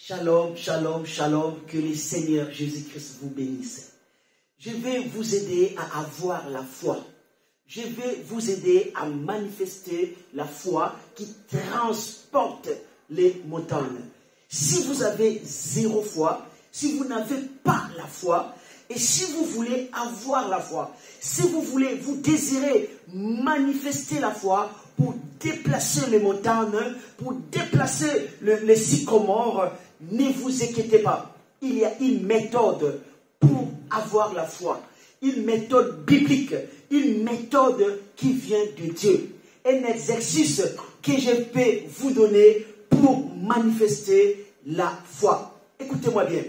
Shalom, shalom, shalom, que le Seigneur Jésus-Christ vous bénisse. Je vais vous aider à avoir la foi. Je vais vous aider à manifester la foi qui transporte les montagnes. Si vous avez zéro foi, si vous n'avez pas la foi, et si vous voulez avoir la foi, si vous désirez manifester la foi pour déplacer les montagnes, pour déplacer les sycomores, ne vous inquiétez pas. Il y a une méthode pour avoir la foi. Une méthode biblique, une méthode qui vient de Dieu. Un exercice que je peux vous donner pour manifester la foi. Écoutez-moi bien.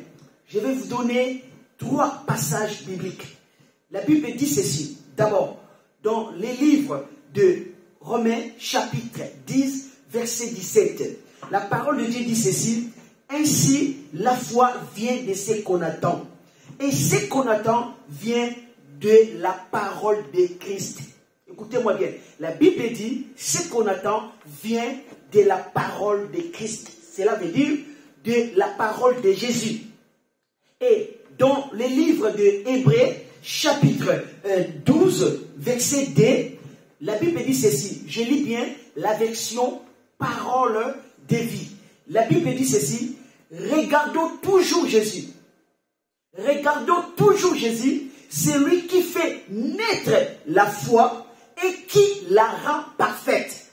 Je vais vous donner 3 passages bibliques. La Bible dit ceci. D'abord, dans les livres de Romains, chapitre 10, verset 17. La parole de Dieu dit ceci. Ainsi, la foi vient de ce qu'on attend. Et ce qu'on attend vient de la parole de Christ. Écoutez-moi bien. La Bible dit, ce qu'on attend vient de la parole de Christ. Cela veut dire de la parole de Jésus. Et dans le livre de Hébreux, chapitre 12, verset 2, la Bible dit ceci. Je lis bien la version parole de vie. La Bible dit ceci. Regardons toujours Jésus. Regardons toujours Jésus, c'est lui qui fait naître la foi et qui la rend parfaite.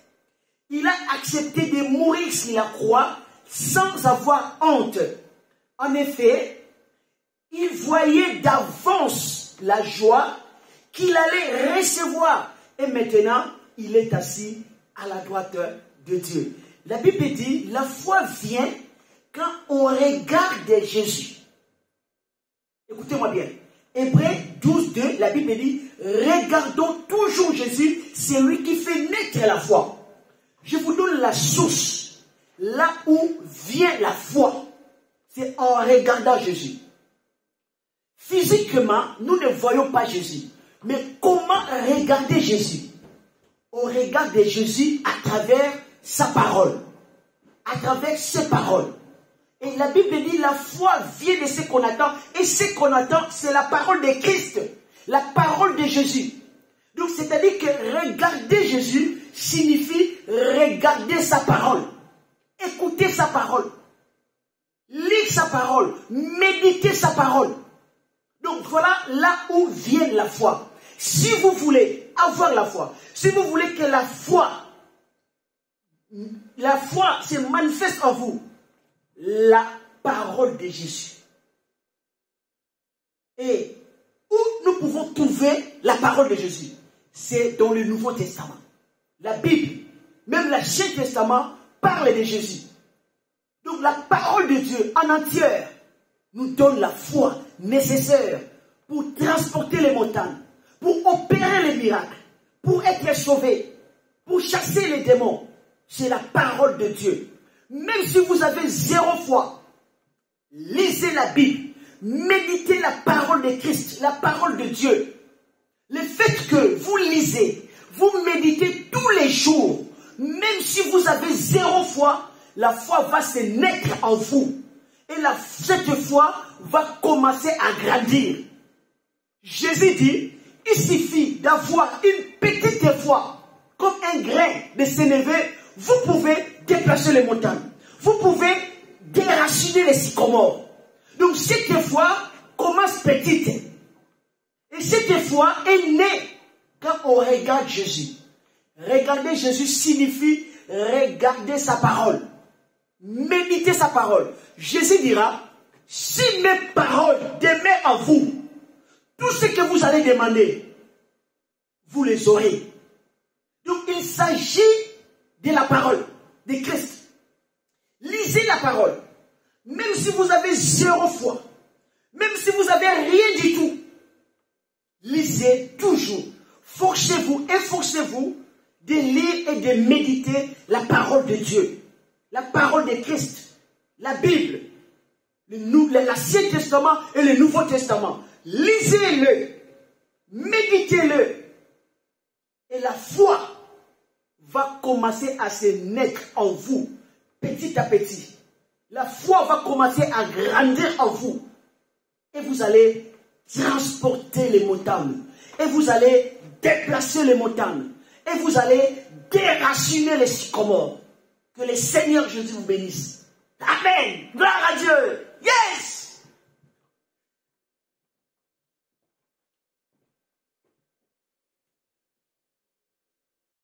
Il a accepté de mourir sur la croix sans avoir honte. En effet, il voyait d'avance la joie qu'il allait recevoir. Et maintenant, il est assis à la droite de Dieu. La Bible dit, la foi vient quand on regarde Jésus. Écoutez-moi bien. Hébreux 12, 2, la Bible dit, regardons toujours Jésus, c'est lui qui fait naître la foi. Je vous donne la source, là où vient la foi. C'est en regardant Jésus. Physiquement, nous ne voyons pas Jésus. Mais comment regarder Jésus? On regarde Jésus à travers sa parole. À travers ses paroles. Et la Bible dit, la foi vient de ce qu'on attend. Et ce qu'on attend, c'est la parole de Christ. La parole de Jésus. Donc, c'est-à-dire que regarder Jésus signifie regarder sa parole. Écouter sa parole. Lire sa parole. Méditer sa parole. Donc, voilà là où vient la foi. Si vous voulez avoir la foi, si vous voulez que la foi se manifeste en vous, la parole de Jésus. Et où nous pouvons trouver la parole de Jésus? C'est dans le Nouveau Testament. La Bible, même l'Ancien Testament, parle de Jésus. Donc la parole de Dieu en entière nous donne la foi nécessaire pour transporter les montagnes, pour opérer les miracles, pour être sauvé, pour chasser les démons. C'est la parole de Dieu. Même si vous avez zéro foi, lisez la Bible, méditez la parole de Christ, la parole de Dieu. Le fait que vous lisez, vous méditez tous les jours, même si vous avez zéro foi, la foi va se naître en vous. Et cette foi va commencer à grandir. Jésus dit, il suffit d'avoir une petite foi, comme un grain de sénévé, vous pouvez déplacer les montagnes. Vous pouvez déraciner les sycomores. Donc cette foi commence petite. Et cette foi est née quand on regarde Jésus. Regarder Jésus signifie regarder sa parole. Méditer sa parole. Jésus dira, si mes paroles demeurent en vous, tout ce que vous allez demander, vous les aurez. Donc il s'agit de la parole de Christ. Lisez la parole. Même si vous avez zéro foi, même si vous n'avez rien du tout, lisez toujours. Forcez-vous, efforcez-vous de lire et de méditer la parole de Dieu. La parole de Christ. La Bible. L'Ancien Testament et le Nouveau Testament. Lisez-le. Méditez-le. Et la foi va commencer à se naître en vous, petit à petit. La foi va commencer à grandir en vous. Et vous allez transporter les montagnes. Et vous allez déplacer les montagnes. Et vous allez déraciner les sycomores. Que le Seigneur Jésus vous bénisse. Amen. Gloire à Dieu. Yes.